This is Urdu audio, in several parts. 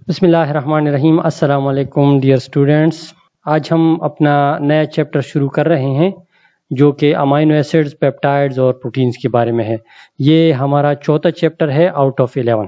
بسم اللہ الرحمن الرحیم۔ السلام علیکم ڈیئر اسٹوڈینٹس، آج ہم اپنا نیا چیپٹر شروع کر رہے ہیں جو کہ امائنو ایسڈز، پیپٹائڈز اور پروٹینز کے بارے میں ہے۔ یہ ہمارا چوتھا چیپٹر ہے out of 11۔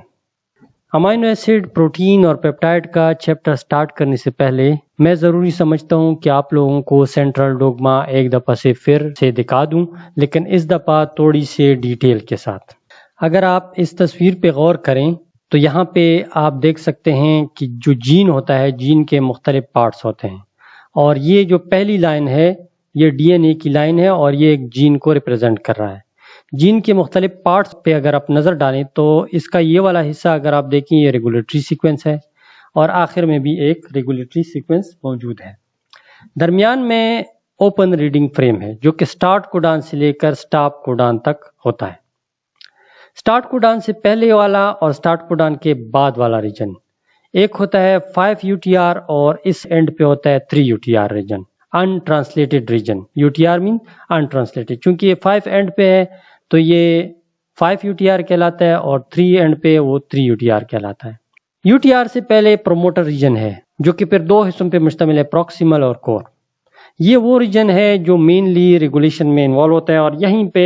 Amino acid, protein اور پیپٹائڈ کا چیپٹر سٹارٹ کرنے سے پہلے میں ضروری سمجھتا ہوں کہ آپ لوگوں کو سینٹرل ڈوگما ایک دفعہ سے پھر سے دکھا دوں، لیکن اس دفعہ تھوڑی سی ڈیٹیل کے ساتھ۔ اگر آپ اس تصویر پہ غور کریں تو یہاں پہ آپ دیکھ سکتے ہیں کہ جو جین ہوتا ہے، جین کے مختلف پارٹس ہوتے ہیں، اور یہ جو پہلی لائن ہے یہ ڈی این اے کی لائن ہے اور یہ ایک جین کو ریپرزینٹ کر رہا ہے۔ جین کے مختلف پارٹس پہ اگر آپ نظر ڈالیں تو اس کا یہ والا حصہ اگر آپ دیکھیں یہ ریگولیٹری سیکوینس ہے، اور آخر میں بھی ایک ریگولیٹری سیکوینس موجود ہے۔ درمیان میں اوپن ریڈنگ فریم ہے جو کہ سٹارٹ کوڈان سے لے کر سٹاپ کوڈان تک ہوتا ہے۔ سٹارٹ کوڈان سے پہلے والا اور سٹارٹ کوڈان کے بعد والا ریجن ایک ہوتا ہے 5 UTR اور اس اینڈ پہ ہوتا ہے 3 UTR ریجن، ان ٹرانسلیٹڈ ریجن۔ UTR مین ان ٹرانسلیٹڈ، چونکہ یہ 5 اینڈ پہ ہے تو یہ 5 UTR کہلاتا ہے اور 3 اینڈ پہ وہ 3 UTR کہلاتا ہے۔ UTR سے پہلے پروموٹر ریجن ہے جو کہ پھر دو حصوں پہ مشتمل ہے، پروکسیمل اور کور۔ یہ وہ ریجن ہے جو مینلی ریگولیشن میں انوالو ہوتا ہے اور یہیں پہ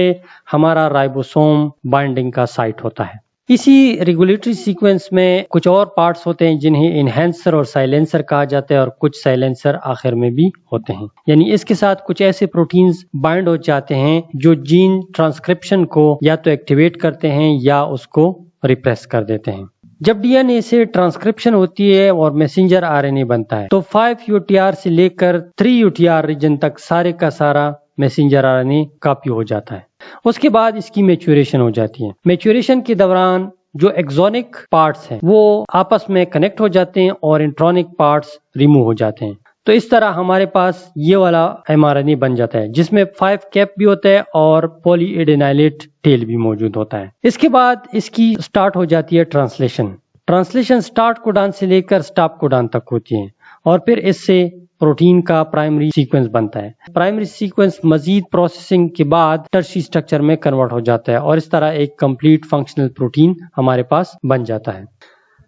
ہمارا رائبوسوم بائنڈنگ کا سائٹ ہوتا ہے۔ اسی ریگولیٹری سیکوینس میں کچھ اور پارٹس ہوتے ہیں جنہیں انہینسر اور سائلینسر کہا جاتا ہے، اور کچھ سائلینسر آخر میں بھی ہوتے ہیں، یعنی اس کے ساتھ کچھ ایسے پروٹینز بائنڈ ہو جاتے ہیں جو جین ٹرانسکرپشن کو یا تو ایکٹیویٹ کرتے ہیں یا اس کو ریپریس کر دیتے ہیں۔ جب ڈی این اے سے ٹرانسکرپشن ہوتی ہے اور میسنجر آر این اے بنتا ہے تو 5 UTR سے لے کر 3 UTR ریجن تک سارے کا سارا messenger R N A copy ہو جاتا ہے۔ اس کے بعد اس کی میچوریشن ہو جاتی ہے۔ میچوریشن کے دوران جو ایکزونک پارٹس ہیں وہ آپس میں کنیکٹ ہو جاتے ہیں اور انٹرونک پارٹس ریموو ہو جاتے ہیں، تو اس طرح ہمارے پاس یہ والا ایم آر این اے بن جاتا ہے جس میں 5 کیپ بھی ہوتا ہے اور پولی ایڈینائلیٹ ٹیل بھی موجود ہوتا ہے۔ اس کے بعد اس کی سٹارٹ ہو جاتی ہے ٹرانسلیشن سٹارٹ کوڈان سے لے کر سٹاپ کوڈان تک ہوتی ہے، اور پھر اس سے پروٹین کا پرائمری سیکوینس بنتا ہے۔ پرائمری سیکوینس مزید پروسیسنگ کے بعد ٹرشری سٹرکچر میں کنورٹ ہو جاتا ہے اور اس طرح ایک کمپلیٹ فنکشنل پروٹین ہمارے پاس بن جاتا ہے۔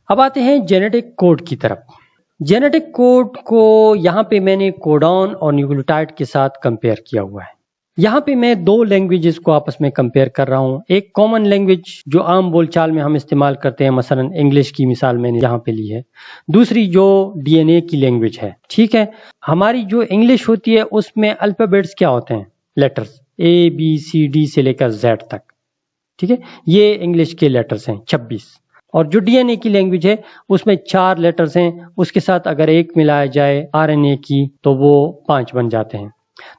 اب آتے ہیں جینیٹک کوڈ کی طرف۔ جینیٹک کوڈ کو یہاں پہ میں نے کوڈون اور نیوکلیوٹائڈ کے ساتھ کمپیئر کیا ہوا ہے۔ یہاں پہ میں دو لینگویجز کو آپس میں کمپیئر کر رہا ہوں۔ ایک کامن لینگویج جو عام بول چال میں ہم استعمال کرتے ہیں، مثلا انگلش کی مثال میں نے یہاں پہ لی ہے، دوسری جو ڈی این اے کی لینگویج ہے۔ ٹھیک ہے، ہماری جو انگلش ہوتی ہے اس میں الفابیٹس کیا ہوتے ہیں؟ لیٹرز، ABCD سے لے کر Z تک۔ ٹھیک ہے، یہ انگلش کے لیٹرز ہیں 26، اور جو ڈی این اے کی لینگویج ہے اس میں 4 لیٹرز ہیں، اس کے ساتھ اگر ایک ملایا جائے آر این اے کی تو وہ 5 بن جاتے ہیں۔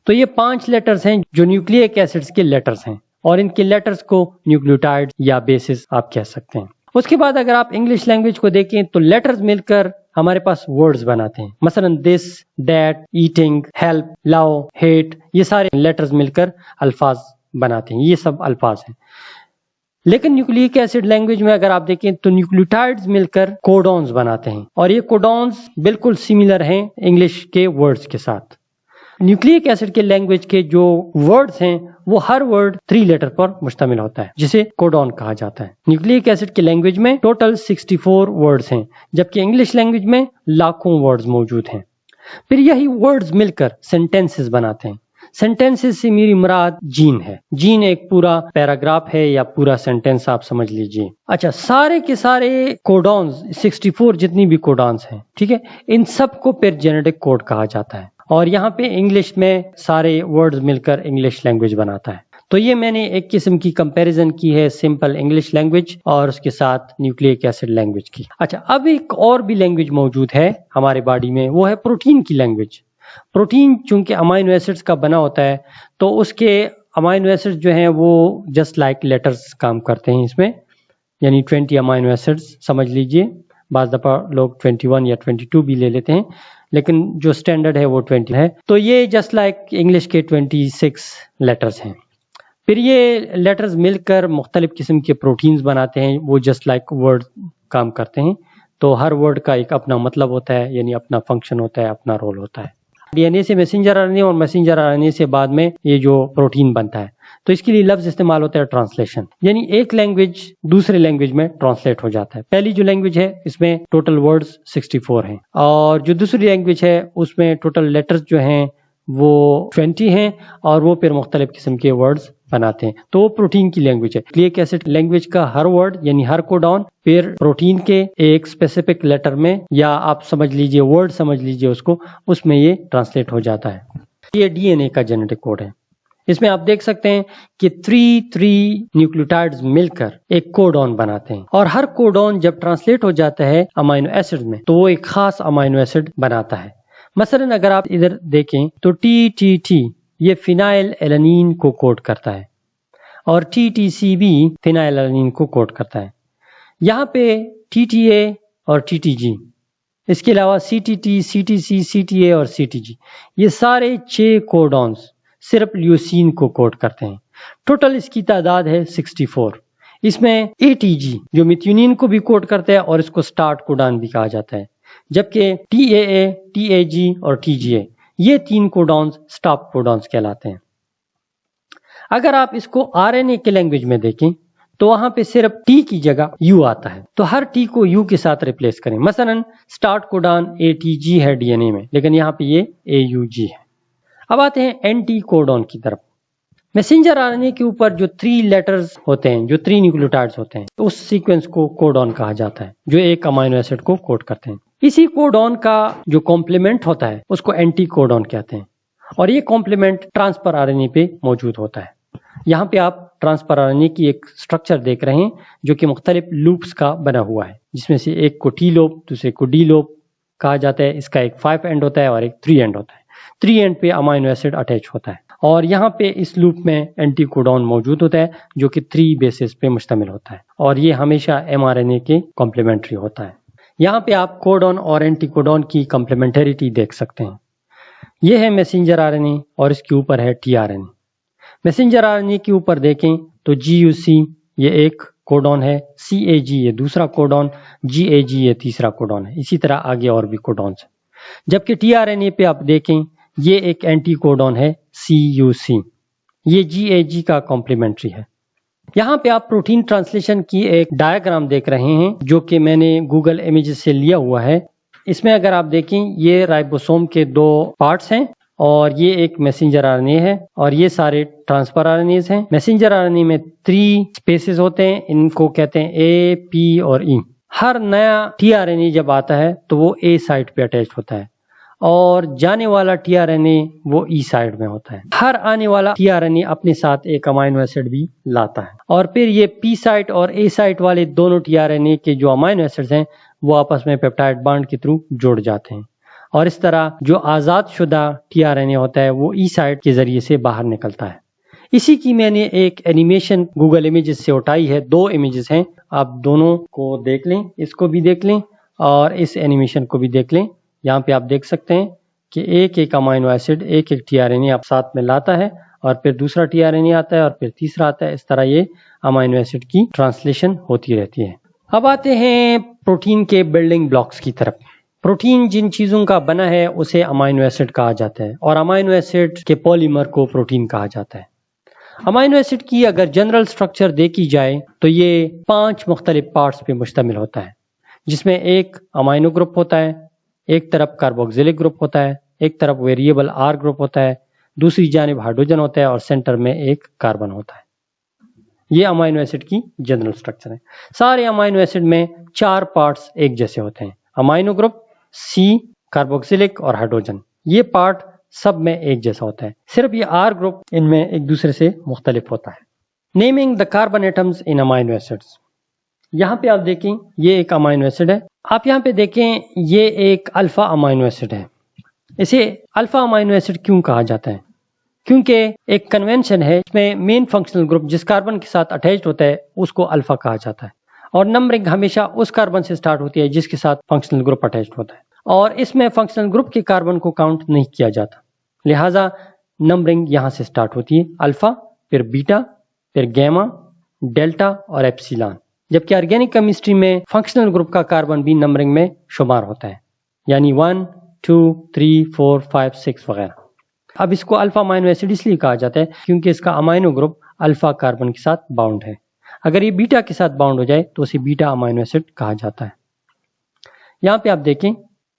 تو یہ 5 لیٹرز ہیں جو نیوکلیک ایسڈز کے لیٹرز ہیں، اور ان کے لیٹرز کو نیوکلیوٹائڈ یا بیسز آپ کہہ سکتے ہیں۔ اس کے بعد اگر آپ انگلش لینگویج کو دیکھیں تو لیٹرز مل کر ہمارے پاس ورڈز بناتے ہیں، مثلا this, that, eating, help, love, hate, یہ سارے لیٹرز مل کر الفاظ بناتے ہیں، یہ سب الفاظ ہیں۔ لیکن نیوکلیک ایسڈ لینگویج میں اگر آپ دیکھیں تو نیوکلیوٹائڈز مل کر کوڈونز بناتے ہیں، اور یہ کوڈونز بالکل سملر ہیں انگلش کے ورڈز کے ساتھ۔ نیوکلیک ایسڈ کے لینگویج کے جو ورڈز ہیں وہ ہر ورڈ 3 لیٹر پر مشتمل ہوتا ہے جسے کوڈون کہا جاتا ہے۔ نیوکلیک ایسڈ کے لینگویج میں ٹوٹل 64 ورڈز ہیں، جبکہ انگلش لینگویج میں لاکھوں ورڈز موجود ہیں۔ پھر یہی ورڈز مل کر سینٹینسز بناتے ہیں۔ سینٹینسز سے میری مراد جین ہے۔ جین ایک پورا پیراگراف ہے یا پورا سینٹینس آپ سمجھ لیجئے۔ اچھا، سارے کے سارے کوڈونز 64 جتنی بھی کوڈونز ہیں، ٹھیک ہے، ان سب کو پھر جینیٹک کوڈ کہا جاتا ہے، اور یہاں پہ انگلش میں سارے ورڈز مل کر انگلش لینگویج بناتا ہے۔ تو یہ میں نے ایک قسم کی کمپیریزن کی ہے سمپل انگلش لینگویج اور اس کے ساتھ نیوکلیک ایسڈ لینگویج کی۔ اچھا، اب ایک اور بھی لینگویج موجود ہے ہمارے باڈی میں، وہ ہے پروٹین کی لینگویج۔ پروٹین چونکہ امائنو ایسڈز کا بنا ہوتا ہے تو اس کے امائنو ایسڈز جو ہیں وہ جسٹ لائک لیٹرز کام کرتے ہیں اس میں، یعنی 20 امائنو ایسڈز سمجھ لیجئے، بعض دفعہ لوگ 21 یا 22 بھی لے لیتے ہیں، لیکن جو سٹینڈرڈ ہے وہ 20 ہے۔ تو یہ جسٹ لائک انگلش کے 26 لیٹرز ہیں۔ پھر یہ لیٹرز مل کر مختلف قسم کے پروٹینز بناتے ہیں، وہ جسٹ لائک ورڈ کام کرتے ہیں۔ تو ہر ورڈ کا ایک اپنا مطلب ہوتا ہے، یعنی اپنا فنکشن ہوتا ہے، اپنا رول ہوتا ہے۔ ڈی این اے سے میسنجر آر این اے اور میسنجر آر این اے سے بعد میں یہ جو پروٹین بنتا ہے۔ تو اس کے لیے لفظ استعمال ہوتا ہے ٹرانسلیشن، یعنی ایک لینگویج دوسرے لینگویج میں ٹرانسلیٹ ہو جاتا ہے۔ پہلی جو لینگویج ہے اس میں ٹوٹل ورڈز 64 ہیں، اور جو دوسری لینگویج ہے اس میں ٹوٹل لیٹرز جو ہیں وہ 20 ہیں، اور وہ پھر مختلف قسم کے ورڈز بناتے ہیں۔ تو وہ پروٹین کی لینگویج ہے۔ نیوکلیک ایسڈ لینگویج کا ہر ورڈ یعنی ہر کوڈون پھر پروٹین کے ایک اسپیسیفک لیٹر میں، یا آپ سمجھ لیجئے ورڈ سمجھ لیجئے اس میں یہ ٹرانسلیٹ ہو جاتا ہے۔ یہ ڈی این اے کا جینیٹک کوڈ ہے۔ اس میں آپ دیکھ سکتے ہیں کہ 3 نیوکلیوٹائڈز مل کر ایک کوڈون بناتے ہیں، اور ہر کوڈون جب ٹرانسلیٹ ہو جاتا ہے امینو ایسڈ میں تو وہ ایک خاص امینو ایسڈ بناتا ہے۔ مثلا اگر آپ ادھر دیکھیں تو TTT یہ فینائل ایلانین کو کوڈ کرتا ہے، اور TTC بھی فینائل ایلانین کو کوڈ کرتا ہے۔ یہاں پہ TTA اور TTG، اس کے علاوہ CTT، CTC، CTA اور CTG، یہ سارے 6 کوڈونز صرف لیوسین کو کوڈ کرتے ہیں۔ ٹوٹل اس کی تعداد ہے 64۔ اس میں ATG جو میتھیونین کو بھی کوڈ کرتا ہے اور اس کو سٹارٹ کوڈان بھی کہا جاتا ہے، جبکہ TAA، TAG اور TGA یہ 3 کوڈونز سٹاپ کوڈونز کہلاتے ہیں۔ اگر آپ اس کو RNA کے لینگویج میں دیکھیں تو وہاں پہ صرف T کی جگہ U آتا ہے، تو ہر T کو U کے ساتھ ریپلیس کریں۔ مثلا سٹارٹ کوڈان ATG ہے ڈی این اے میں، لیکن یہاں پہ یہ AUG ہے۔ اب آتے ہیں اینٹی کوڈون کی طرف۔ میسنجر RNA کے اوپر جو 3 لیٹرز ہوتے ہیں، جو 3 نیوکلیوٹائڈز ہوتے ہیں، اس سیکوینس کو کوڈون کہا جاتا ہے، جو ایک امینو ایسڈ کو کوڈ کرتے ہیں۔ اسی کوڈون کا جو کمپلیمنٹ ہوتا ہے اس کو اینٹی کوڈون کہتے ہیں، اور یہ کمپلیمنٹ ٹرانسفر RNA پہ موجود ہوتا ہے۔ یہاں پہ آپ ٹرانسفر RNA کی ایک سٹرکچر دیکھ رہے ہیں جو کہ مختلف لوپس کا بنا ہوا ہے، جس میں سے ایک کو T لوپ، دوسرے کو D لوپ کہا جاتا ہے۔ اس کا ایک 5 اینڈ ہوتا ہے اور ایک 3 اینڈ ہوتا ہے۔ 3 اینڈ پہ امینو ایسڈ اٹیچ ہوتا ہے، اور یہاں پہ اس لوپ میں اینٹی کوڈون موجود ہوتا ہے جو کہ 3 بیسز پہ مشتمل ہوتا ہے، اور یہ ہمیشہ mRNA کے کمپلیمنٹری ہوتا ہے۔ یہاں پہ آپ کوڈون اور اینٹی کوڈون کی کمپلیمنٹریٹی دیکھ سکتے ہیں۔ یہ ہے میسنجر RNA اور اس کے اوپر ہے tRNA۔ میسنجر RNA کے اوپر دیکھیں تو GUC یہ ایک کوڈون ہے، CAG یہ دوسرا کوڈون، GAG یہ تیسرا کوڈون ہے۔ اسی طرح آگے اور بھی کوڈونز ہیں۔ جبکہ tRNA پہ آپ دیکھیں یہ ایک اینٹی کوڈون ہے CUC، یہ GAG کا کمپلیمنٹری ہے۔ یہاں پہ آپ پروٹین ٹرانسلیشن کی ایک ڈائیگرام دیکھ رہے ہیں جو کہ میں نے گوگل امیجز سے لیا ہوا ہے۔ اس میں اگر آپ دیکھیں یہ رائبوسوم کے 2 پارٹس ہیں، اور یہ ایک میسنجر RNA ہے، اور یہ سارے ٹرانسفر RNAs ہیں۔ میسنجر RNA میں 3 اسپیسز ہوتے ہیں، ان کو کہتے ہیں A، P اور E۔ ہر نیا tRNA جب آتا ہے تو وہ A سائٹ پہ اٹیچ ہوتا ہے، اور جانے والا tRNA وہ E سائٹ میں ہوتا ہے۔ ہر آنے والا tRNA اپنے ساتھ ایک امینو ایسڈ بھی لاتا ہے، اور پھر یہ P سائٹ اور A سائٹ والے دونوں tRNA کے جو امینو ایسڈز ہیں وہ آپس میں پیپٹائڈ بانڈ کے تھرو جڑ جاتے ہیں، اور اس طرح جو آزاد شدہ tRNA ہوتا ہے وہ E سائٹ کے ذریعے سے باہر نکلتا ہے۔ اسی کی میں نے ایک اینیمیشن گوگل امیجز سے اٹھائی ہے، 2 امیجز ہیں، آپ دونوں کو دیکھ لیں، اس کو بھی دیکھ لیں اور اس اینیمیشن کو بھی دیکھ لیں۔ یہاں پہ آپ دیکھ سکتے ہیں کہ ایک امینو ایسڈ ایک tRNA آپ ساتھ میں لاتا ہے، اور پھر دوسرا tRNA آتا ہے، اور پھر تیسرا آتا ہے۔ اس طرح یہ امینو ایسڈ کی ٹرانسلیشن ہوتی رہتی ہے۔ اب آتے ہیں پروٹین کے بلڈنگ بلاکس کی طرف۔ پروٹین جن چیزوں کا بنا ہے اسے امینو ایسڈ کہا جاتا ہے، اور امینو ایسڈ کے پولیمر کو پروٹین کہا جاتا ہے۔ امینو ایسڈ کی اگر جنرل سٹرکچر دیکھی جائے تو یہ 5 مختلف پارٹس پہ مشتمل ہوتا ہے، جس میں ایک امینو گروپ ہوتا ہے، ایک طرف کاربوکسیلک گروپ ہوتا ہے، ایک طرف ویریبل R گروپ ہوتا ہے، دوسری جانب ہائیڈروجن ہوتا ہے، اور سینٹر میں ایک کاربن ہوتا ہے۔ یہ امینو ایسڈ کی جنرل سٹرکچر ہے۔ سارے امینو ایسڈ میں 4 پارٹس ایک جیسے ہوتے ہیں، امینو گروپ، C، کاربوکسیلک اور ہائیڈروجن۔ یہ پارٹ سب میں ایک جیسا ہوتا ہے، صرف یہ R گروپ ان میں ایک دوسرے سے مختلف ہوتا ہے۔ نیمنگ دا کاربن ایٹمز ان امینو ایسڈز۔ یہاں پہ آپ دیکھیں یہ ایک امینو ایسڈ ہے، آپ یہاں پہ دیکھیں یہ ایک الفا امینو ایسڈ ہے۔ اسے الفا امینو ایسڈ کیوں کہا جاتا ہے؟ کیونکہ ایک کنونشن ہے اس میں مین فنکشنل گروپ جس کاربن کے ساتھ اٹیچڈ ہوتا ہے اس کو الفا کہا جاتا ہے، اور نمبرنگ ہمیشہ اس کاربن سے سٹارٹ ہوتی ہے جس کے ساتھ فنکشنل گروپ اٹیچڈ ہوتا ہے، اور اس میں فنکشنل گروپ کے کاربن کو کاؤنٹ نہیں کیا جاتا، لہٰذا نمبرنگ یہاں سے سٹارٹ ہوتی ہے، الفا، پھر بیٹا، پھر گیما، ڈیلٹا اور ایپسیلان۔ جبکہ آرگینک کیمسٹری میں فنکشنل گروپ کا کاربن بھی نمبرنگ میں شمار ہوتا ہے، یعنی 1، 2، 3، 4، 5، 6 وغیرہ۔ اب اس کو الفا امائنو ایسڈ اس لیے کہا جاتا ہے کیونکہ اس کا امائنو گروپ الفا کاربن کے ساتھ باؤنڈ ہے. اگر یہ بیٹا کے ساتھ باؤنڈ ہو جائے تو اسے بیٹا امائنو ایسڈ کہا جاتا ہے. یہاں پہ آپ دیکھیں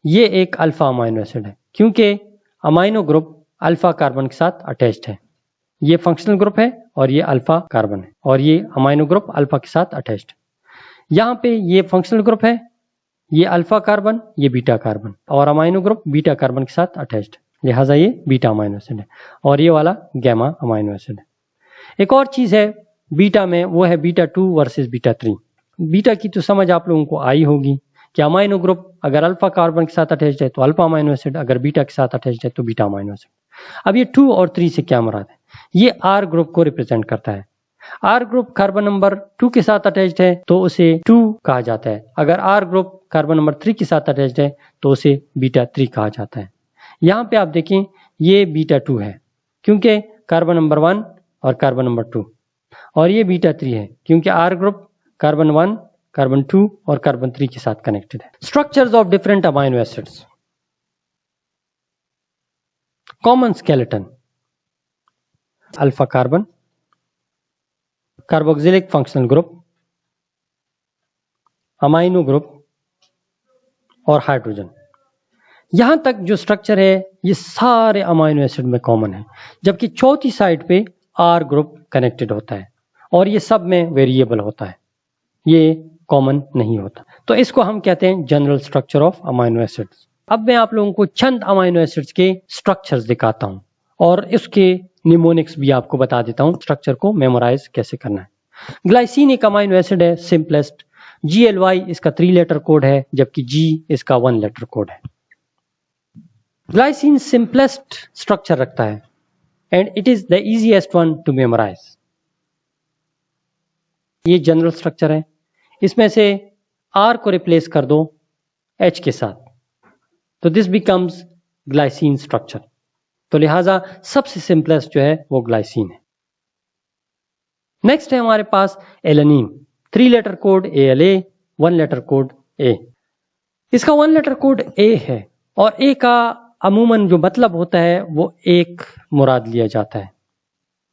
یہ ایک الفا امائنو ایسڈ ہے کیونکہ امائنو گروپ الفا کاربن کے ساتھ اٹیچڈ ہے. یہ فنکشنل گروپ ہے اور یہ الفا کاربن ہے اور یہ امائنو گروپ الفا کے ساتھ اٹیچڈ. یہاں پہ یہ فنکشنل گروپ ہے, یہ الفا کاربن, یہ بیٹا کاربن, اور امائنو گروپ بیٹا کاربن کے ساتھ اٹیچڈ, لہٰذا یہ بیٹا امائنو ایسڈ ہے اور یہ والا گیما امائنو ایسڈ ہے. ایک اور چیز ہے بیٹا میں, وہ ہے بیٹا 2 ورسز بیٹا 3. بیٹا کی تو سمجھ آپ لوگوں کو آئی ہوگی کہ امائنو گروپ اگر الفا کاربن کے ساتھ اٹیچڈ ہے تو الفا امائنو ایسڈ, اگر بیٹا کے ساتھ اٹیچڈ ہے تو بیٹا امائنو ایسڈ. اب یہ 2 اور 3 سے کیا مراد ہے؟ یہ آر گروپ کو ریپرزینٹ کرتا ہے. آر گروپ کاربن نمبر 2 کے ساتھ اٹیچڈ ہے تو اسے 2 کہا جاتا ہے. اگر آر گروپ کاربن نمبر 3 کے ساتھ اٹیچڈ ہے تو اسے بیٹا 3 کہا جاتا ہے. یہاں پہ آپ دیکھیں یہ بیٹا 2 ہے کیونکہ کاربن نمبر 1 اور کاربن نمبر 2, اور یہ بیٹا 3 ہے کیونکہ آر گروپ کاربن 1, کاربن 2 اور کاربن 3 کے ساتھ کنیکٹڈ ہے. Structures of different amino acids. Common skeleton alpha carbon, carboxylic functional group, amino group اور ہائیڈروجن. یہاں تک جو اسٹرکچر ہے یہ سارے امائنو ایسڈ میں کامن ہے, جبکہ چوتھی سائڈ پہ آر گروپ کنیکٹڈ ہوتا ہے اور یہ سب میں ویریبل ہوتا ہے, یہ کامن نہیں ہوتا. تو اس کو ہم کہتے ہیں general structure of amino acids. اب میں آپ لوگوں کو چند امائنو ایسڈز کے اسٹرکچرز دکھاتا ہوں اور اس کے نیمونکس بھی آپ کو بتا دیتا ہوں اسٹرکچر کو میمورائز کیسے کرنا ہے. گلائسین ایک امائنو ایسڈ ہے, سمپلیسٹ. GLY اس کا 3 لیٹر کوڈ ہے جبکہ G اس کا 1 لیٹر کوڈ ہے. گلائسین سمپلیسٹ اسٹرکچر رکھتا ہے and it is the easiest one to memorise. یہ جنرل اسٹرکچر ہے, اس میں سے R کو ریپلیس کر دو H کے ساتھ تو دس بیکمز گلائسین اسٹرکچر. تو لہٰذا سب سے سمپلیسٹ جو ہے وہ گلائسین ہے. نیکسٹ ہے ہمارے پاس alanine, 3 letter code ALA, 1 letter code A. اس کا 1 لیٹر کوڈ A ہے اور A کا عموماً جو مطلب ہوتا ہے وہ ایک مراد لیا جاتا ہے.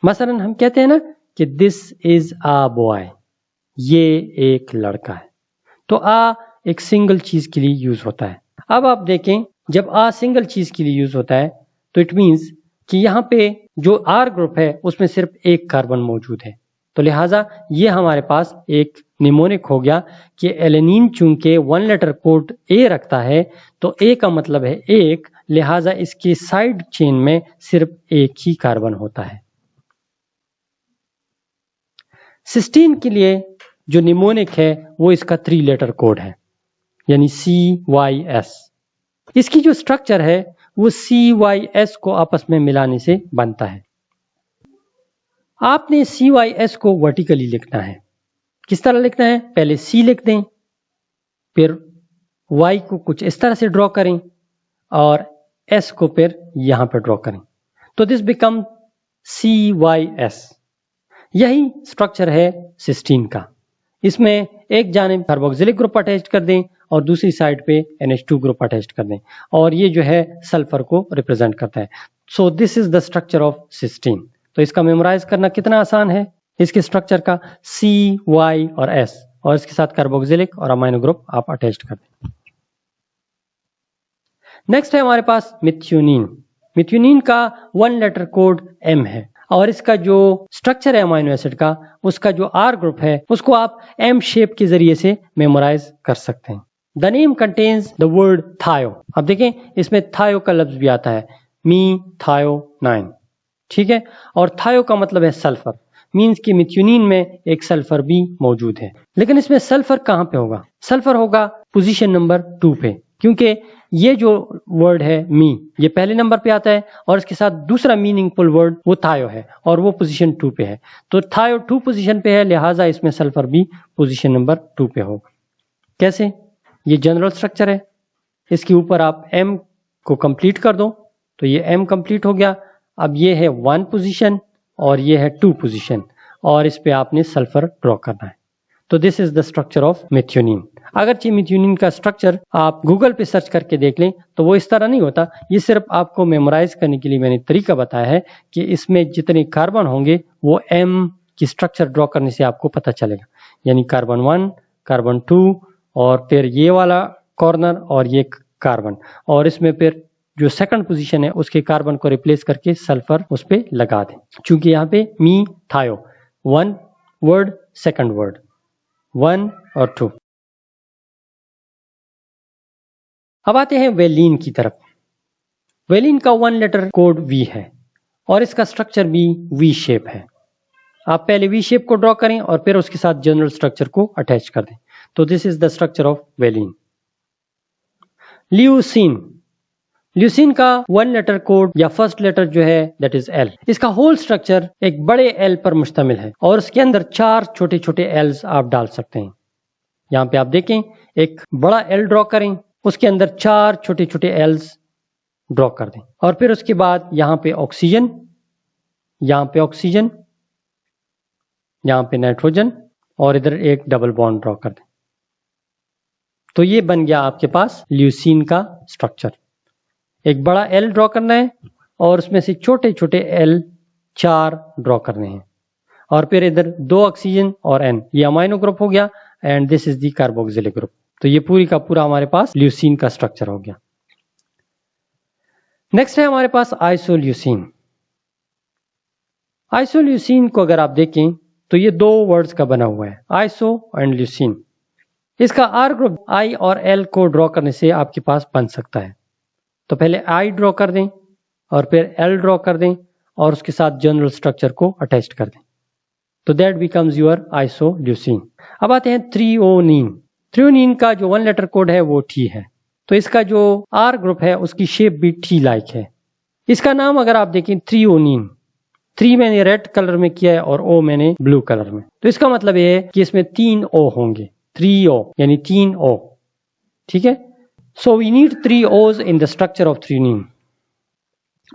مثلا ہم کہتے ہیں نا کہ دس از آ بوائے, یہ ایک لڑکا ہے, تو آ ایک سنگل چیز کے لیے یوز ہوتا ہے. اب آپ دیکھیں جب آ سنگل چیز کے لیے یوز ہوتا ہے تو اٹ مینس کہ یہاں پہ جو آر گروپ ہے اس میں صرف ایک کاربن موجود ہے, تو لہٰذا یہ ہمارے پاس ایک نیمونک ہو گیا کہ ایلنین چونکہ 1 لیٹر کوڈ A رکھتا ہے تو A کا مطلب ہے ایک, لہٰذا اس کے سائڈ چین میں صرف ایک ہی کاربن ہوتا ہے. سسٹین کے لیے جو نیمونک ہے وہ اس کا 3 لیٹر کوڈ ہے یعنی CYS. اس کی جو اسٹرکچر ہے وہ CYS کو آپس میں ملانے سے بنتا ہے. آپ نے CYS کو ورٹیکلی لکھنا ہے. کس طرح لکھنا ہے؟ پہلے C لکھ دیں, پھر Y کو کچھ اس طرح سے ڈرا کریں اور S کو پھر یہاں پہ ڈرا کریں, تو دس بیکم CYS. یہی اسٹرکچر ہے سسٹین کا. اس میں ایک جانب کاربوکسیلک گروپ اٹیچ کر دیں اور دوسری سائڈ پہ NH2 گروپ اٹیچ کر دیں اور یہ جو ہے سلفر کو ریپرزینٹ کرتا ہے. سو دس is the structure of sustain. تو اس کا میمورائز کرنا کتنا آسان ہے, اس کے اسٹرکچر کا CY اور S اور اس کے ساتھ کاربوکسیلک اور امائنو گروپ آپ اٹیچ کر دیں. نیکسٹ ہے ہمارے پاس میتھیونین. میتھیونین کا 1 لیٹر کوڈ M ہے اور اس کا جو اسٹرکچر ہے امائنو ایسڈ کا, اس کا جو R گروپ ہے اس کو آپ M شیپ کے ذریعے سے میمورائز کر سکتے ہیں. The name contains the word thio. اب دیکھیں اس میں تھایو کا لفظ بھی آتا ہے, METHIO9. ٹھیک ہے, اور تھایو کا مطلب ہے سلفر, مینز کہ میتھیونین میں ایک سلفر بھی موجود ہے. لیکن اس میں سلفر کہاں پہ ہوگا؟ سلفر ہوگا پوزیشن نمبر 2 پہ, کیونکہ یہ جو ورڈ ہے می یہ پہلے نمبر پہ آتا ہے اور اس کے ساتھ دوسرا میننگ فل ورڈ وہ تھایو ہے اور وہ پوزیشن 2 پہ ہے. تو تھایو 2 پوزیشن پہ ہے, لہٰذا اس میں سلفر بھی پوزیشن نمبر 2 پہ ہوگا. کیسے؟ یہ جنرل اسٹرکچر ہے, اس کے اوپر آپ M کو کمپلیٹ کر دو تو یہ M کمپلیٹ ہو گیا. اب یہ ہے 1 پوزیشن اور یہ ہے 2 پوزیشن اور اس پہ آپ نے سلفر ڈرا کرنا ہے. تو دس از دا اسٹرکچر آف میتھیونین. اگرچہ میتھیونین کا اسٹرکچر آپ گوگل پہ سرچ کر کے دیکھ لیں تو وہ اس طرح نہیں ہوتا. یہ صرف آپ کو میمورائز کرنے کے لیے میں نے طریقہ بتایا ہے کہ اس میں جتنے کاربن ہوں گے وہ M کی اسٹرکچر ڈرا کرنے سے آپ کو پتہ چلے گا. یعنی کاربن 1، کاربن 2 اور پھر یہ والا کارنر اور یہ کاربن، اور اس میں پھر جو سیکنڈ پوزیشن ہے اس کے کاربن کو ریپلیس کر کے سلفر اس پہ لگا دیں. چونکہ یہاں پہ می تھایو 1 ورڈ سیکنڈ ورڈ 1 اور 2. اب آتے ہیں ویلین کی طرف. ویلین کا 1 لیٹر کوڈ وی ہے اور اس کا اسٹرکچر بھی وی شیپ ہے. آپ پہلے وی شیپ کو ڈرا کریں اور پھر اس کے ساتھ جنرل اسٹرکچر کو اٹیچ کر دیں. تو دس از دا اسٹرکچر آف ویلین. لیوسین. لیوسین کا 1 لیٹر کوڈ یا فرسٹ لیٹر جو ہے دیٹ از ایل. اس کا ہول اسٹرکچر ایک بڑے ایل پر مشتمل ہے اور اس کے اندر 4 چھوٹے چھوٹے ایلز آپ ڈال سکتے ہیں. یہاں پہ آپ دیکھیں ایک بڑا ایل ڈرا کریں، اس کے اندر 4 چھوٹے چھوٹے ایلز ڈرا کر دیں اور پھر اس کے بعد یہاں پہ آکسیجن، یہاں پہ آکسیجن، یہاں پہ نائٹروجن اور ادھر ایک ڈبل بانڈ ڈرا کر دیں. تو یہ بن گیا آپ کے پاس لیوسین کا اسٹرکچر. ایک بڑا ایل ڈرا کرنا ہے اور اس میں سے چھوٹے چھوٹے ایل 4 ڈرا کرنے ہیں اور پھر ادھر 2 آکسیجن اور N. یہ امائنو گروپ ہو گیا and this is the کاربوکسیلک group. تو یہ پوری کا پورا ہمارے پاس لیوسین کا اسٹرکچر ہو گیا. نیکسٹ ہے ہمارے پاس آئسولیوسین. آئسولیوسین کو اگر آپ دیکھیں تو یہ 2 ورڈز کا بنا ہوا ہے، آئسو اینڈ لیوسین. اس کا آر گروپ I اور L کو ڈرا کرنے سے آپ کے پاس بن سکتا ہے. تو پہلے I ڈرا کر دیں اور پھر L ڈرا کر دیں اور اس کے ساتھ جنرل اسٹرکچر کو اٹیچ کر دیں. تو دیٹ بیکمز یور آئسولیوسین. اب آتے ہیں تھریونین. تھریونین کا جو 1 لیٹر کوڈ ہے وہ T ہے. تو اس کا جو آر گروپ ہے اس کی شیپ بھی T لائک ہے. اس کا نام اگر آپ دیکھیں تھریونین، 3 میں نے ریڈ کلر میں کیا ہے اور O میں نے بلو کلر میں. تو اس کا مطلب یہ ہے کہ اس میں 3 O ہوں گے، 3O یعنی 3 O. ٹھیک ہے. So we need 3 O's in the structure of threonine.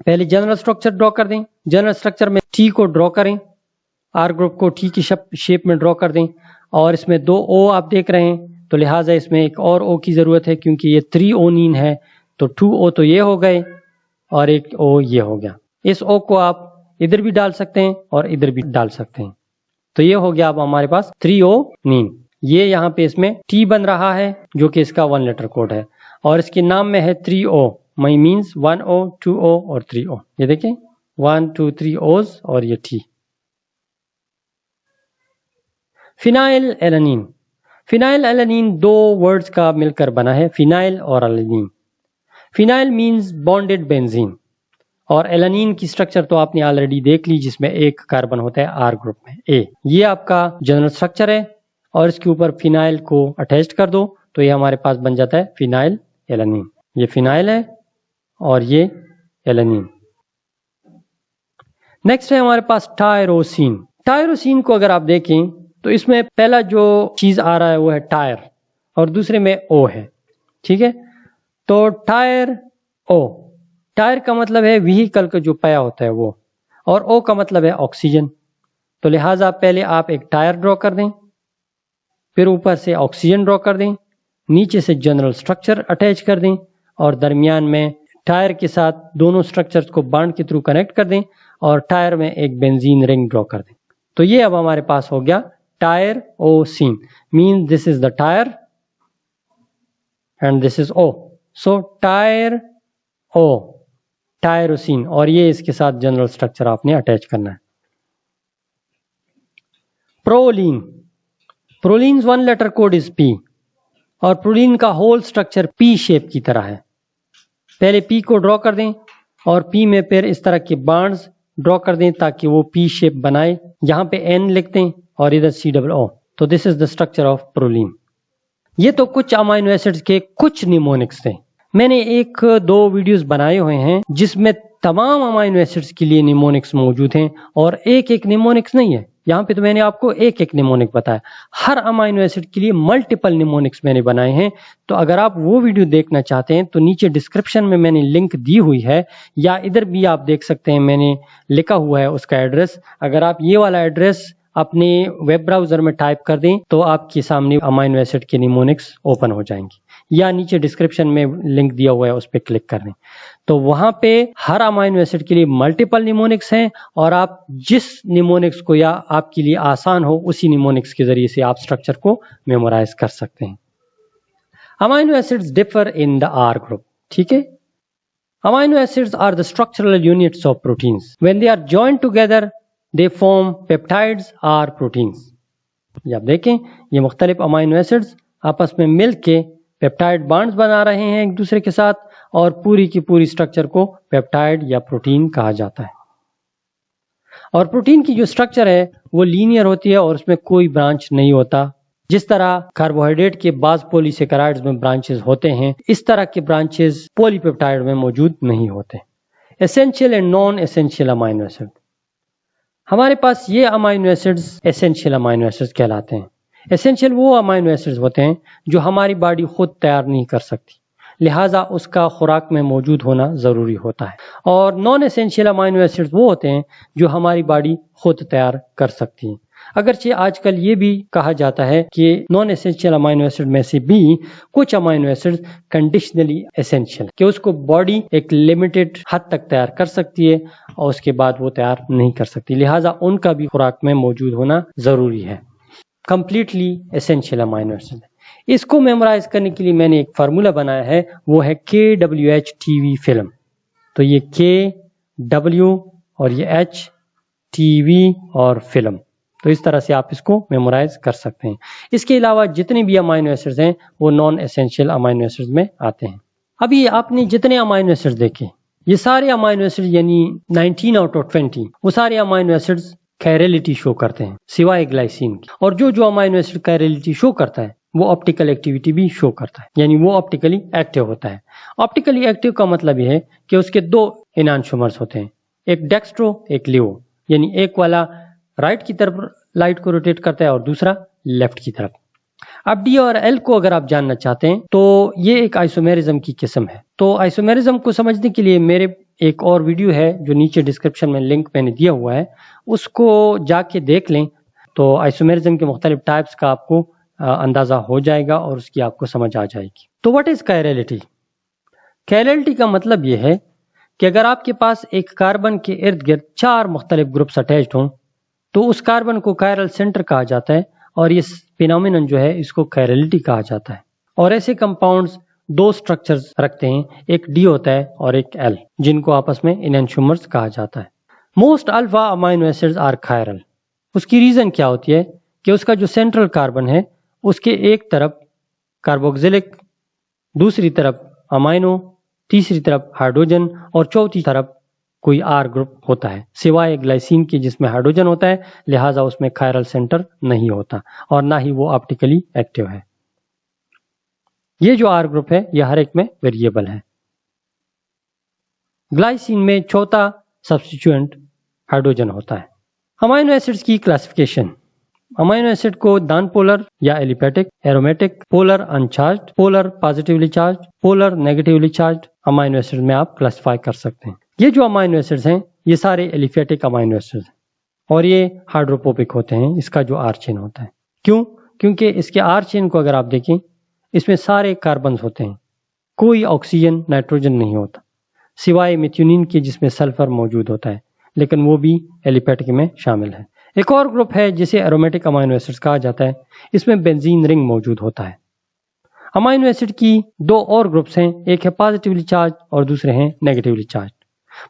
پہلے جنرل اسٹرکچر ڈرا کر دیں. جنرل اسٹرکچر میں T کو ڈرا کریں، آر گروپ کو T کی شیپ میں ڈرا کر دیں اور اس میں 2 O آپ دیکھ رہے ہیں تو لہٰذا اس میں ایک اور O کی ضرورت ہے کیونکہ یہ 3-onine ہے. تو 2 O تو یہ ہو گئے اور ایک O یہ ہو گیا. اس O کو آپ ادھر بھی ڈال سکتے ہیں اور ادھر بھی ڈال سکتے ہیں. تو یہ ہو گیا اب ہمارے پاس 3-onine. یہ یہاں پہ اس میں T بن رہا ہے جو کہ اس کا 1 لیٹر کوڈ ہے اور اس کے نام میں ہے 3O. My means 1O 2O اور 3O. یہ دیکھیں 1 2 3 O's اور یہ T. فینائل ایلانین. فینائل ایلانین 2 ورڈز کا مل کر بنا ہے، فینائل اور ایلانین. فینائل مینز بانڈڈ بینزین اور ایلانین کی سٹرکچر تو آپ نے آلریڈی دیکھ لی جس میں ایک کاربن ہوتا ہے آر گروپ میں A. یہ آپ کا جنرل سٹرکچر ہے اور اس کے اوپر فینائل کو اٹیچ کر دو تو یہ ہمارے پاس بن جاتا ہے فینائل ایلانین. یہ فینائل ہے اور یہ ایلانین. نیکسٹ ہے ہمارے پاس ٹائروسین. ٹائروسین کو اگر آپ دیکھیں تو اس میں پہلا جو چیز آ رہا ہے وہ ہے ٹائر اور دوسرے میں O ہے. ٹھیک ہے. تو ٹائر O. ٹائر کا مطلب ہے وہیکل کا جو پیا ہوتا ہے وہ، اور O کا مطلب ہے آکسیجن. تو لہٰذا پہلے آپ ایک ٹائر ڈرا کر دیں، پھر اوپر سے آکسیجن ڈرا کر دیں، نیچے سے جنرل سٹرکچر اٹیچ کر دیں اور درمیان میں ٹائر کے ساتھ دونوں سٹرکچرز کو بانڈ کے تھرو کنیکٹ کر دیں اور ٹائر میں ایک بینزین رنگ ڈرا کر دیں. تو یہ اب ہمارے پاس ہو گیا ٹائروسین. مین this is the tyre and this is O. So tyre O tyrosine اور یہ اس کے ساتھ جنرل سٹرکچر آپ نے اٹیچ کرنا ہے. پرولین. پرولینز 1 لیٹر کوڈ از P اور پرولین کا ہول سٹرکچر P شیپ کی طرح ہے. پہلے P کو ڈرا کر دیں اور P میں پھر اس طرح کے بانڈز ڈرا کر دیں تاکہ وہ P شیپ بنائے. یہاں پہ N لکھ دیں اور ادھر COO. تو دس از دا اسٹرکچر آف پرولین. یہ تو کچھ امائنو ایسڈز کے کچھ نیمونکس تھے. میں نے 1-2 ویڈیوز بنائے ہوئے ہیں جس میں تمام امائنو ایسڈز کے لیے نیمونکس موجود ہیں اور ایک نیمونکس نہیں ہے. یہاں پہ تو میں نے آپ کو ایک نیمونک بتایا. ہر امائنو ایسڈ کے لیے ملٹیپل نیمونکس میں نے بنائے ہیں. تو اگر آپ وہ ویڈیو دیکھنا چاہتے ہیں تو نیچے ڈسکرپشن میں نے لنک دی ہوئی ہے یا ادھر بھی آپ دیکھ سکتے ہیں، میں نے لکھا ہوا ہے اس کا ایڈریس. اگر آپ یہ والا ایڈریس اپنے ویب براؤزر میں ٹائپ کر دیں تو آپ کے سامنے امائنو ایسڈ کے نیمونکس اوپن ہو جائیں گے، یا نیچے ڈسکرپشن میں لنک دیا ہوا ہے اس پہ کلک کر دیں تو وہاں پہ ہر امائنو ایسڈ کے لیے ملٹیپل نیمونکس ہیں، اور آپ جس نیمونکس کو یا آپ کے لیے آسان ہو اسی نیمونکس کے ذریعے سے آپ اسٹرکچر کو میمورائز کر سکتے ہیں۔ Amino acids differ in the R group, ٹھیک ہے۔ Amino acids are the structural units of proteins. When they are joined together, they form peptides or proteins. یہ آپ دیکھیں، یہ مختلف امائنو ایسڈز آپس میں مل کے پیپٹائڈ بانڈز بنا رہے ہیں ایک دوسرے کے ساتھ، اور پوری کی پوری اسٹرکچر کو پیپٹائڈ یا پروٹین کہا جاتا ہے۔ اور پروٹین کی جو اسٹرکچر ہے وہ لینئر ہوتی ہے اور اس میں کوئی برانچ نہیں ہوتا۔ جس طرح کاربوہائیڈریٹ کے بعض پولی سیکرائڈز میں برانچز ہوتے ہیں، اس طرح کے برانچز پولی پیپٹائڈ میں موجود نہیں ہوتے۔ Essential and non essential amino acid, ہمارے پاس یہ amino acids essential amino acids کہلاتے ہیں۔ ایسینشیل وہ امائنو ایسڈز ہوتے ہیں جو ہماری باڈی خود تیار نہیں کر سکتی، لہٰذا اس کا خوراک میں موجود ہونا ضروری ہوتا ہے۔ اور نان ایسینشیل امائنو ایسڈز وہ ہوتے ہیں جو ہماری باڈی خود تیار کر سکتی ہیں۔ اگرچہ آج کل یہ بھی کہا جاتا ہے کہ نان ایسینشیل امائنو ایسڈ میں سے بھی کچھ امائنو ایسڈ کنڈیشنلی ایسینشیل، کہ اس کو باڈی ایک لمیٹڈ حد تک تیار کر سکتی ہے اور اس کے بعد وہ تیار نہیں کر سکتی، لہٰذا ان کا بھی خوراک میں موجود ہونا ضروری ہے۔ کمپلیٹلی ایسینشیل امائنو ایسڈ، اس کو میمورائز کرنے کے لیے میں نے ایک فارمولا بنایا ہے، وہ ہے KWH-TV فلم۔ تو یہ KW اور یہ H-TV اور فلم، تو اس طرح سے آپ اس کو میمورائز کر سکتے ہیں۔ اس کے علاوہ جتنے بھی امائنو ایسڈز ہیں وہ نان ایسینشیل امائنو ایسڈز میں آتے ہیں۔ ابھی آپ نے جتنے امائنو ایسڈز دیکھے، یہ سارے امائنو ایسڈ یعنی 19 آؤٹ آف 20 وہ سارے امائنو ایسڈز کیرلٹی شو کرتے ہیں سوائے گلائسین کی، اور جو امائنو ایسڈ کیرلٹی شو کرتا ہے وہ آپٹیکل ایکٹیویٹی بھی شو کرتا ہے، یعنی وہ آپٹیکلی ایکٹیو ہوتا ہے۔ آپٹیکلی ایکٹیو کا مطلب یہ ہے کہ اس کے دو انانشومرز ہوتے ہیں، ایک ڈیکسٹرو ایک لیو، یعنی ایک والا رائٹ کی طرف لائٹ کو روٹیٹ کرتا ہے اور دوسرا لیفٹ کی طرف۔ اب ڈی اور ایل کو اگر آپ جاننا چاہتے ہیں تو یہ ایک آئسومیرزم کی قسم ہے۔ تو آئسومیرزم کو سمجھنے کے لیے میرے ایک اور ویڈیو ہے جو نیچے ڈسکرپشن میں لنک میں نے دیا ہوا ہے، اس کو جا کے دیکھ لیں تو آئسومیرزم کے مختلف ٹائپس کا آپ کو اندازہ ہو جائے گا اور اس کی آپ کو سمجھ آ جائے گی۔ تو واٹ از کائرلٹی؟ کائرلٹی کا مطلب یہ ہے کہ اگر آپ کے پاس ایک کاربن کے ارد گرد 4 مختلف گروپس اٹیچڈ ہوں تو اس کاربن کو کائرل سینٹر کہا جاتا ہے، اور یہ فینومینن جو ہے اس کو کائرلٹی کہا جاتا ہے۔ اور ایسے کمپاؤنڈز 2 سٹرکچرز رکھتے ہیں، ایک ڈی ہوتا ہے اور ایک ایل، جن کو آپس میں انانشومرز کہا جاتا ہے۔ Most alpha amino acids are chiral. اس کی ریزن کیا ہوتی ہے کہ اس کا جو سینٹرل کاربن ہے اس کے ایک طرف کاربوکسیلک، دوسری طرف امائنو، تیسری طرف ہائیڈروجن اور چوتھی طرف کوئی آر گروپ ہوتا ہے، سوائے گلائسین کے جس میں ہائیڈروجن ہوتا ہے، لہٰذا اس میں کائرل سینٹر نہیں ہوتا اور نہ ہی وہ آپٹیکلی ایکٹیو ہے۔ یہ جو آر گروپ ہے یہ ہر ایک میں ویریبل ہے۔ گلائسین میں چوتھا سبسٹیچوئنٹ ہائیڈروجن ہوتا ہے۔ امائنو ایسڈز کی کلاسیفیکیشن، امائنو ایسڈ کو نان پولر یا aliphatic, aromatic, polar uncharged, polar positively charged, polar negatively charged amino acid میں آپ کلاسیفائی کر سکتے ہیں۔ یہ جو امائنو ایسڈز ہیں یہ سارے ایلیفیٹک امائنو ایسڈز ہیں اور یہ ہائیڈروفوبک ہوتے ہیں، اس کا جو آر چین ہوتا ہے۔ کیوں؟ کیونکہ اس کے آر چین کو اگر آپ دیکھیں اس میں سارے کاربنز ہوتے ہیں، کوئی آکسیجن نائٹروجن نہیں ہوتا سوائے میتھیونین کے جس میں سلفر موجود ہوتا ہے، لیکن وہ بھی ایلیپیٹک میں شامل ہے۔ ایک اور گروپ ہے جسے ایرومیٹک امائنو ایسڈز کہا جاتا ہے، اس میں بینزین رنگ موجود ہوتا ہے۔ امائنو ایسڈ کی 2 اور گروپس ہیں، ایک ہے پازیٹیولی چارج اور دوسرے ہیں negatively charge.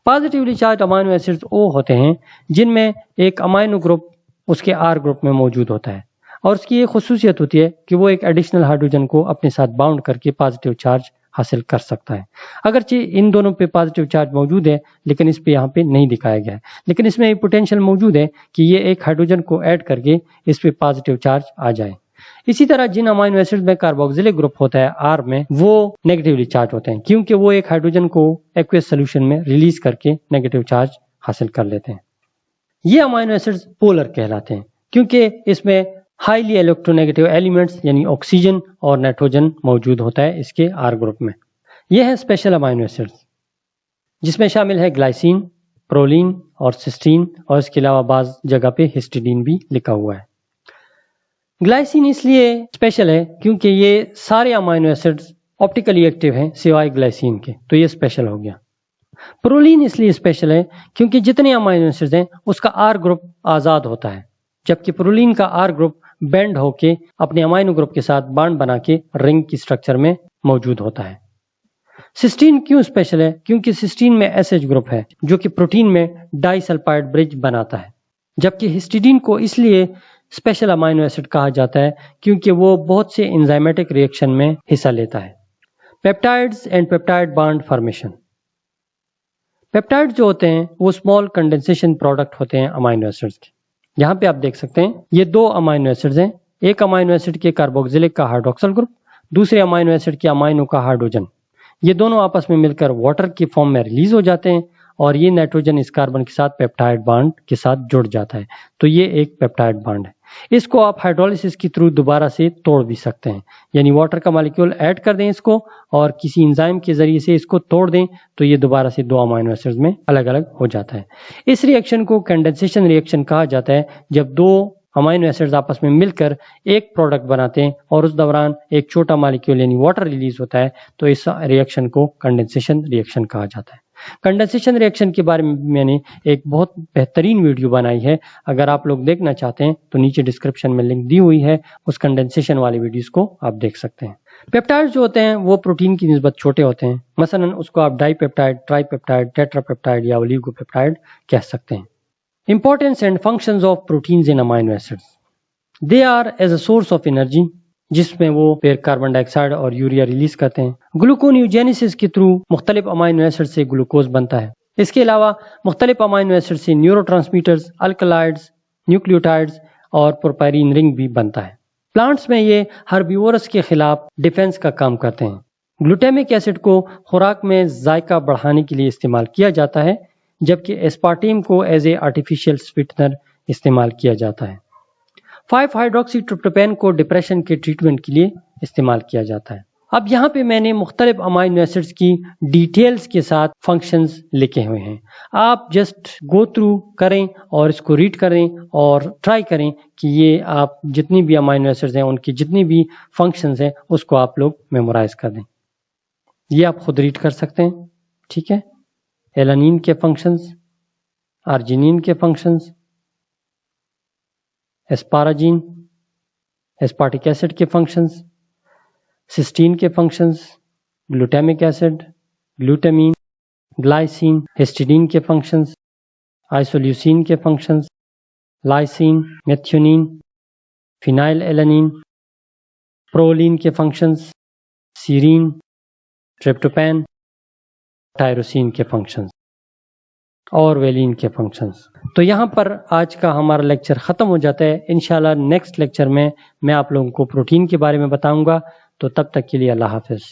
Positively charge amino acids وہ ہوتے ہیں جن میں ایک امائنو گروپ اس کے آر گروپ میں موجود ہوتا ہے، اور اس کی ایک خصوصیت ہوتی ہے کہ وہ ایک ایڈیشنل ہائیڈروجن کو اپنے ساتھ باؤنڈ کر کے پازیٹیو چارج حاصل کر سکتا ہے۔ اگرچہ ان دونوں پہ پازیٹیو چارج موجود ہے لیکن اس پہ یہاں پہ نہیں دکھایا گیا ہے، لیکن اس میں یہ پوٹینشیل موجود ہے کہ یہ ایک ہائیڈروجن کو ایڈ کر کے اس پہ پازیٹیو چارج آ جائے۔ اسی طرح جن امائنو ایسڈ میں کاربوکسیلک گروپ ہوتا ہے آر میں، وہ نیگیٹیولی چارج ہوتے ہیں کیونکہ وہ ایک ہائیڈروجن کو ایکویس سولوشن میں ریلیز کر کے نیگیٹیو چارج حاصل کر لیتے ہیں۔ یہ امائنو ایسڈ پولر کہلاتے ہیں کیونکہ اس میں ہائیلی الیکٹرونیگیٹیو ایلیمنٹس یعنی آکسیجن اور نائٹروجن موجود ہوتا ہے اس کے آر گروپ میں۔ یہ ہے اسپیشل امائنو ایسڈ جس میں شامل ہے گلائسین، پرولین اور سسٹین، اور اس کے علاوہ بعض جگہ پہ ہسٹیڈین بھی لکھا ہوا ہے۔ گلائسین اس لیے اسپیشل ہے کیونکہ یہ سارے امائنو ایسڈز آپٹیکلی ایکٹیو ہیں سوائے گلائسین کے، تو یہ اسپیشل ہو گیا۔ پرولین اس لیے اسپیشل ہے کیونکہ جتنے امائنو ایسڈز ہیں اس کا آر گروپ آزاد ہوتا ہے، جبکہ پرولین کا آر گروپ بینڈ ہو کے اپنے امائنو گروپ کے ساتھ بانڈ بنا کے رنگ کی سٹرکچر میں موجود ہوتا ہے۔ سسٹین کیوں اسپیشل ہے؟ کیونکہ سسٹین میں ایس ایچ گروپ ہے جو کہ پروٹین میں ڈائی سلفائڈ برج بناتا ہے، جبکہ ہسٹیڈین کو اس لیے اسپیشل امائنو ایسڈ کہا جاتا ہے کیونکہ وہ بہت سے انزائمیٹک ریئیکشن میں حصہ لیتا ہے۔ Peptides and peptide bond formation. Peptide جو ہوتے ہیں وہ اسمال کنڈنسیشن پروڈکٹ ہوتے ہیں امائنو ایسڈز کے۔ یہاں پہ آپ دیکھ سکتے ہیں یہ دو امائنو ایسڈز ہیں، ایک امائنو ایسڈ کے کاربوکسیلک کا ہائیڈروکسل گروپ، دوسرے امائنو ایسڈ کے امائنو کا ہائیڈروجن۔ یہ دونوں آپس میں مل کر واٹر کی فارم میں ریلیز ہو جاتے ہیں اور یہ نائٹروجن اس کاربن کے ساتھ پیپٹائڈ بانڈ کے ساتھ جڑ جاتا ہے، تو یہ ایک پیپٹائڈ بانڈ ہے۔ اس کو آپ ہائیڈرولیسس کے تھرو دوبارہ سے توڑ بھی سکتے ہیں، یعنی واٹر کا مالیکیول ایڈ کر دیں اس کو اور کسی انزائم کے ذریعے سے اس کو توڑ دیں تو یہ دوبارہ سے دو امائنو ایسڈز میں الگ الگ ہو جاتا ہے۔ اس ریئیکشن کو کنڈنسیشن ریئیکشن کہا جاتا ہے، جب دو امائنو ایسڈز آپس میں مل کر ایک پروڈکٹ بناتے ہیں اور اس دوران ایک چھوٹا مالیکیول یعنی واٹر ریلیز ہوتا ہے، تو اس ریئیکشن کو کنڈنسیشن ریئیکشن کہا جاتا ہے۔ کنڈنسیشن ریئیکشن کے بارے میں نے ایک بہت بہترین ویڈیو بنائی ہے، اگر آپ لوگ دیکھنا چاہتے ہیں تو نیچے ڈسکرپشن میں لنک دی ہوئی ہے، اس کنڈنسیشن والی ویڈیوز کو آپ دیکھ سکتے ہیں۔ پیپٹائڈ جو ہوتے ہیں وہ پروٹین کی نسبت چھوٹے ہوتے ہیں، مثلا اس کو آپ dipeptide, tripeptide, tetrapeptide یا اولیگو پیپٹائڈ کہہ سکتے ہیں۔ Importance and functions of proteins in amino acids. They are as a source of energy جس میں وہ پھر کاربن ڈائی آکسائڈ اور یوریا ریلیز کرتے ہیں۔ گلوکونیوجینیسس کے تھرو مختلف امائنو ایسڈ سے گلوکوز بنتا ہے۔ اس کے علاوہ مختلف امائنو ایسڈ سے نیورو ٹرانسمیٹرز، الکلائڈز، نیوکلیوٹائڈز اور پروپائرین رنگ بھی بنتا ہے۔ پلانٹس میں یہ ہربیورس کے خلاف ڈیفنس کا کام کرتے ہیں۔ گلوٹامک ایسڈ کو خوراک میں ذائقہ بڑھانے کے لیے استعمال کیا جاتا ہے، جبکہ ایسپارٹیم کو ایز اے آرٹیفیشیل سویٹنر استعمال کیا جاتا ہے۔ 5 ہائیڈروکسی ٹریپٹوفین کو ڈپریشن کے ٹریٹمنٹ کے لیے استعمال کیا جاتا ہے۔ اب یہاں پہ میں نے مختلف امائنو ایسڈز کی ڈیٹیلز کے ساتھ فنکشنز لکھے ہوئے ہیں، آپ جسٹ گو تھرو کریں اور اس کو ریڈ کریں اور ٹرائی کریں کہ یہ آپ جتنی بھی امائنو ایسڈز ہیں ان کی جتنی بھی فنکشنز ہیں اس کو آپ لوگ میمورائز کر دیں۔ یہ آپ خود ریڈ کر سکتے ہیں، ٹھیک ہے۔ ایلانین کے فنکشنز، آرجینین کے فنکشنز، اسپاراجین، اسپارٹک ایسڈ کے فنکشنز، سسٹین کے functions, glutamic acid, glutamine, glycine, ہسٹیڈین کے فنکشنز، آئسولیوسین کے فنکشنز، لائسین، میتھیونین، فینائل ایلانین، پرولین کے فنکشنز، سیرین، ٹریپٹوفین، ٹائروسین کے فنکشنز اور ویلین کے فنکشنز۔ تو یہاں پر آج کا ہمارا لیکچر ختم ہو جاتا ہے۔ انشاءاللہ نیکسٹ لیکچر میں آپ لوگوں کو پروٹین کے بارے میں بتاؤں گا، تو تب تک کے لیے اللہ حافظ۔